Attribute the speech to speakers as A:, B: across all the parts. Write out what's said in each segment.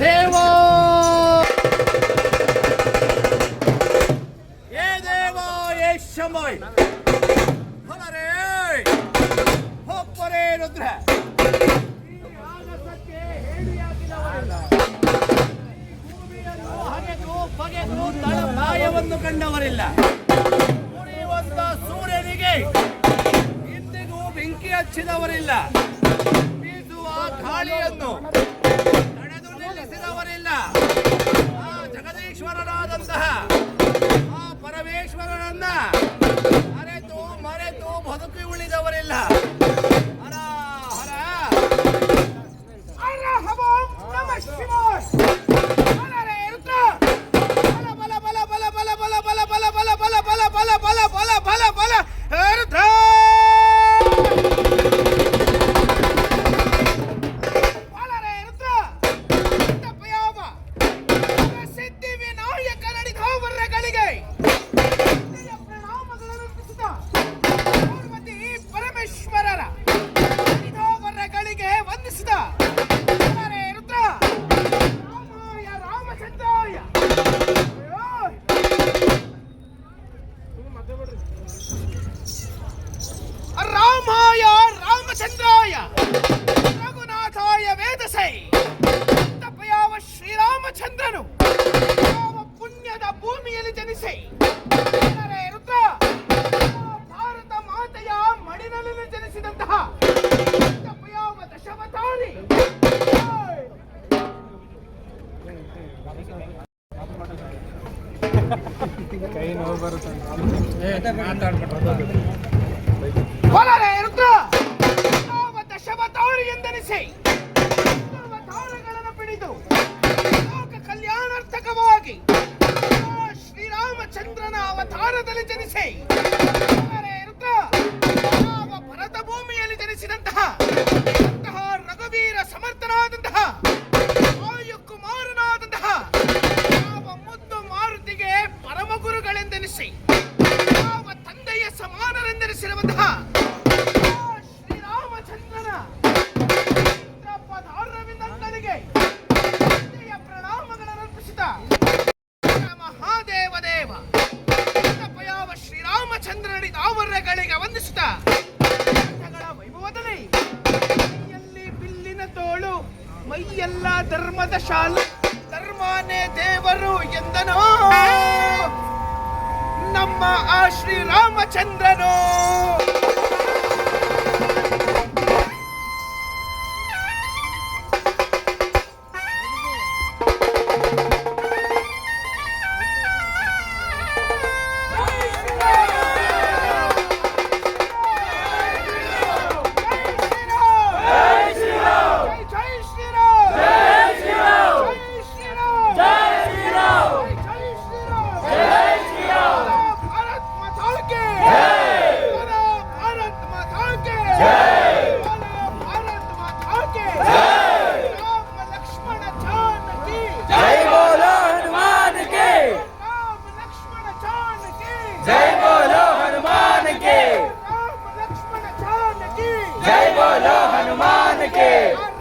A: ದೇವೋ ಏ ದೇವೋ ಏ ಶಂಭೋಯ್ ಹೊಲರೇ ಹೋಗ್ಬರೇ ರುದ್ರ ಬಗೆದು ತಳಪಾಯವನ್ನು ಕಂಡವರಿಲ್ಲ. ಉರಿಯುವಂತ ಸೂರ್ಯನಿಗೆ ಇಂದಿಗೂ ಬೆಂಕಿ ಹಚ್ಚಿದವರಿಲ್ಲ. ಬೀಸುವ ಗಾಳಿಯನ್ನು ತಡೆದು ನಿಲ್ಲಿಸಿದವರಿಲ್ಲ. ಆ ಜಗದೀಶ್ವರನಾದಂತಹ ಆ ಪರಮೇಶ್ವರನನ್ನ ಮರೆತು ಮರೆತು ಬದುಕಿ ಉಳಿದವರಿಲ್ಲ. ಹರ ಹರ ಹರ ಹವಂ ನಮಃ ಶಿವಾಯ. ರಾಮಾಯ ರಾಮಚಂದ್ರಾಯ ರಘುನಾಥಾಯ ವೇದಸೈ. ತಪಯಾವ ಶ್ರೀರಾಮಚಂದ್ರನು ಯಾವ ಪುಣ್ಯದ ಭೂಮಿಯಲ್ಲಿ ಜನಿಸಿ ರುದ್ರ ಭಾರತ ಮಾತೆಯ ಮಡಿನಲ್ಲಿ ಜನಿಸಿದಂತಹ ತಪಯಾವ ದಶವತಾರಿ. ಕೈ ನೋವು ಬರುತ್ತೆ ದಶವತಾರಿ ಎಂದೆನಿಸಿ ಸರ್ವತಾರಗಳನ್ನು ಪಿಡಿದು ಲೋಕ ಕಲ್ಯಾಣಾರ್ಥಕವಾಗಿ ಶ್ರೀರಾಮಚಂದ್ರನ ಅವತಾರದಲ್ಲಿ ಜನಿಸಿ ಭರತ ಭೂಮಿಯಲ್ಲಿ ಜನಿಸಿದಂತಹ ರಘುವೀರ ಸಮರ್ಥನಾದಂತಹ ವಾಯುಕುಮಾರನಾದಂತಹ ಯಾವ ಮುದ್ದು ಮಾರುತಿಗೆ ಪರಮ ಗುರುಗಳೆಂದೆನಿಸಿ ಯಾವ ತಂದೆಯ ಸಮಾನರೆಂದೆನಿಸಿರುವಂತಹ ಶ್ರೀರಾಮಚಂದ್ರನ ಪದಾರವಿಂದಗಳಿಗೆ ಪ್ರಣಾಮಗಳನ್ನು ಅರ್ಪಿಸಿದ ಮಹಾದೇವ ದೇವ ಯಾವ ಶ್ರೀರಾಮಚಂದ್ರನ ದಾವರಗಳಿಗೆ ವಂದಿಸಿದ ವೈಭವದಲ್ಲಿ ಮೈಯಲ್ಲಿ ಬಿಲ್ಲಿನ ತೋಳು ಮೈಯೆಲ್ಲ ಧರ್ಮದ ಶಾಲು ಧರ್ಮನೇ ದೇವರು ಎಂದನೋ ನಮ್ಮ ಆ ಶ್ರೀರಾಮಚಂದ್ರನು.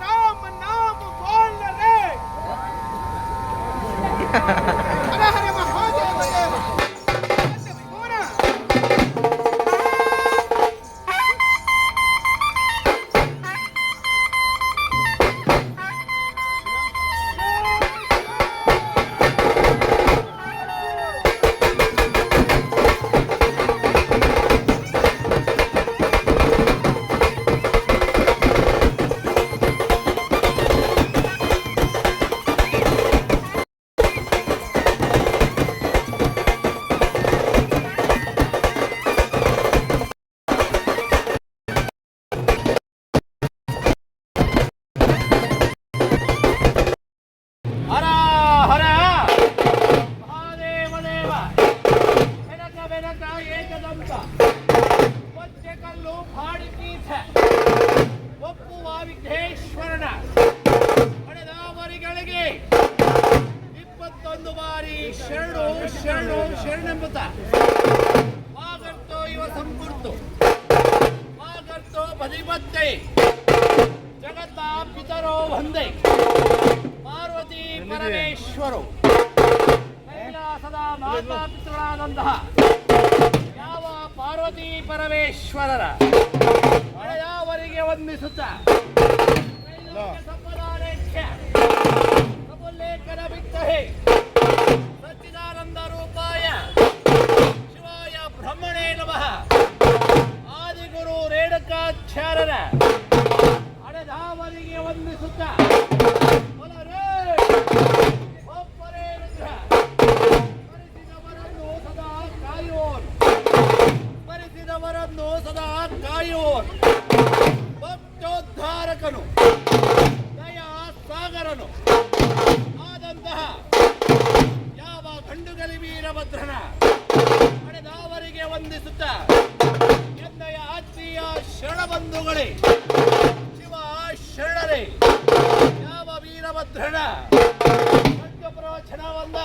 A: राम नाम बोल रे हर हर महादेव देव. ಒಪ್ಪುವ ವಿಘ್ನೇಶ್ವರನ ಪಡೆದವರಿಗಳಿಗೆ 21 ಬಾರಿ ಶರಣು ಶರಣು ಶರಣೆಂಬುತ್ತ ವಾಗರ್ತೋ ಇವ ಸಂಪೂರ್ತು ವಾಗರ್ತೋ ಬದಿಬತ್ತೆ ಜಗತ್ತ ಈಶ್ವರೋ ಒಂದೇ ಪಾರ್ವತಿ ಪರಮೇಶ್ವರು ಕೈಲಾಸದ ಮಾತಾಪಿತೃಗಳಾದಂತಹ ಯಾವ ಪಾರ್ವತಿ ಪರಮೇಶ್ವರರ ಹಳೆಯವರಿಗೆ ವಂದಿಸುತ್ತ ಸಮುಲ್ಲೇಖನ ಬಿತ್ತಹೆ ಸಚ್ಚಿದಾನಂದ ರೂಪಾಯ ಶಿವಾಯ ಬ್ರಹ್ಮಣೇ ನಮಃ ಆದಿಗುರು ರೇಣುಕಾಚಾರ್ಯರ ಹಳೆದಾವರಿಗೆ ವಂದಿಸುತ್ತ ಒಬ್ಬರೇ ರುದ್ರ ಸ್ಮರಿಸಿದವರನ್ನು ಸದಾ ಕಾಯೋನ್ ಸ್ಮರಿಸಿದವರನ್ನು ಸದಾ ಕಾಯೋನ್ ಭಕ್ತೋದ್ಧಾರಕನು ದಯಾ ಸಾಗರನು ಆದಂತಹ ಯಾವ ಗಂಡುಗಲಿ ವೀರಭದ್ರನ ಹಳೆದಾವರಿಗೆ ವಂದಿಸುತ್ತ ಎನ್ನಯ ಆತ್ಮೀಯ ಶರಣಬಂಧುಗಳೇ ಶಿವ ಶರಣರೇ ಯಾವ ವೀರಭದ್ರನ ಪ್ರವಚನವನ್ನ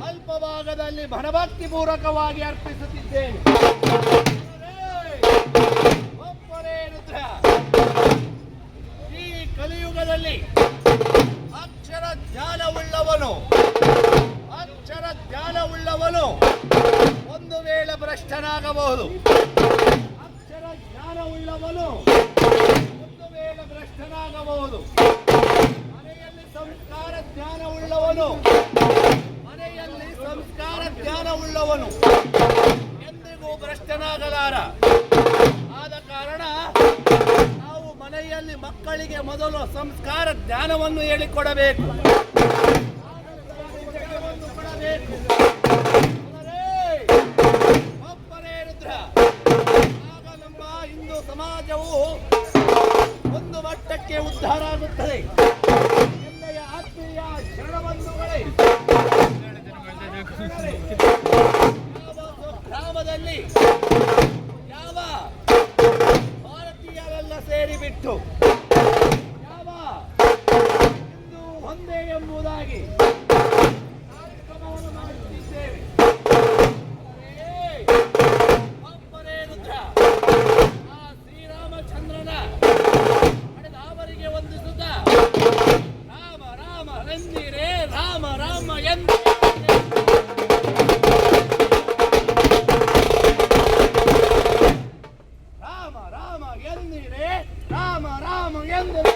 A: ಅಲ್ಪ ಭಾಗದಲ್ಲಿ ಮನಭಕ್ತಿ ಪೂರ್ವಕವಾಗಿ ಅರ್ಪಿಸುತ್ತಿದ್ದೇನೆ. ಒಬ್ಬರೇ ರುದ್ರ ಈ ಕಲಿಯುಗದಲ್ಲಿ ಅಕ್ಷರ ಜ್ಞಾನವುಳ್ಳವನು ಒಂದು ವೇಳೆ ಭ್ರಷ್ಟನಾಗಬಹುದು. ಅಕ್ಷರ ಜ್ಞಾನವುಳ್ಳವನು ಒಂದು ವೇಳೆ ಭ್ರಷ್ಟನಾಗಬಹುದು. ಮನೆಯಲ್ಲಿ ಸಂಸ್ಕಾರ ಜ್ಞಾನವುಳ್ಳವನು ಎಂದಿಗೂ ಭ್ರಷ್ಟನಾಗಲಾರ. ಆದ ಕಾರಣ ನಾವು ಮನೆಯಲ್ಲಿ ಮಕ್ಕಳಿಗೆ ಮೊದಲು ಸಂಸ್ಕಾರ ಜ್ಞಾನವನ್ನು ಹೇಳಿಕೊಡಬೇಕು. ಒಬ್ಬರೇ ರುದ್ರ ಆಗ ನಮ್ಮ ಹಿಂದೂ ಸಮಾಜವು ಒಂದು ಮಟ್ಟಕ್ಕೆ ಉದ್ಧಾರ ಆಗುತ್ತದೆ. ಎನ್ನೆಯ ಆತ್ಮೀಯ ಶರಣಬಂಧುಗಳೇ, ಗ್ರಾಮದಲ್ಲಿ ಯಾವ ಭಾರತೀಯರೆಲ್ಲ ಸೇರಿಬಿಟ್ಟು ಯಾವ ಹಿಂದೂ ಒಂದೇ ಎಂಬುದಾಗಿ ಕಾರ್ಯಕ್ರಮವನ್ನು ಮಾಡುತ್ತಿದ್ದೇವೆ. ಒಬ್ಬರೇ ರುದ್ರ ಆ ಶ್ರೀರಾಮಚಂದ್ರನ ಹಳೆದಾವರಿಗೆ ವಂದಿಸುತ್ತ ರಾಮ ರಾಮ ಎಂದಿರೇ ರಾಮ ರಾಮ ಎಂದಿರೇ ರಾಮ ರಾಮ ಎಂದಿರೇ ರಾಮ ರಾಮ ಎಂದಿರೇ